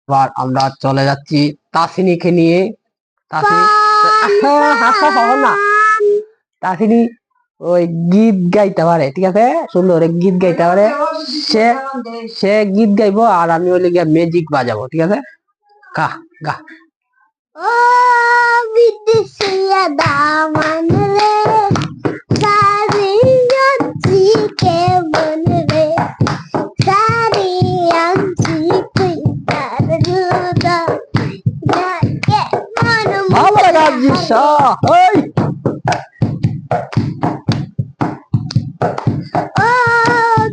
এবার আমরা চলে যাচ্ছি তাসিনীকে নিয়ে। তাসিনী না, তাসিনী ওই গীত গাইতে পারে, ঠিক আছে, সুন্দর গীত গাইতে পারে। সে সে গীত গাইবো আর আমি ওই গিয়ে ম্যাজিক বাজাবো, ঠিক আছে। গা গা। ও বিদেশিয়া দামান রে সারি আনছি কেমন রে সারি আনছি পিতার দুদা যাকে মন ভালো গাজি শাহ। ওই ও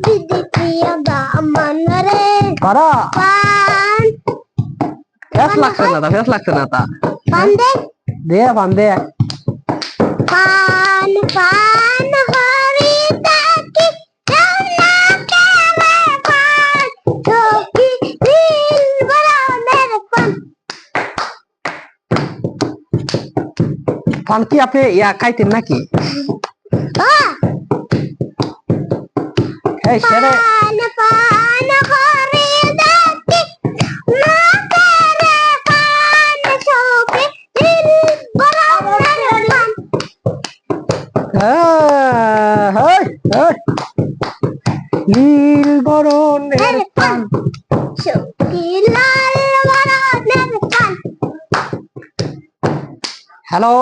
বিদেশিয়া দামান রে পারা পান ফেস লাগছে না তা, ফেস লাগছে না তা। পান দে পান দে। পান পান হরি তাকি জানা কেলে পান চোখি দিল বরানের পান। পান কি আপনি ইয়া খাইতেন নাকি? এই সেরে পান পান হরি তাকি না কেলে পান চোখি দিল বরানের পান। নীল বরণের পান চোখি লাল বরানের পান। হ্যালো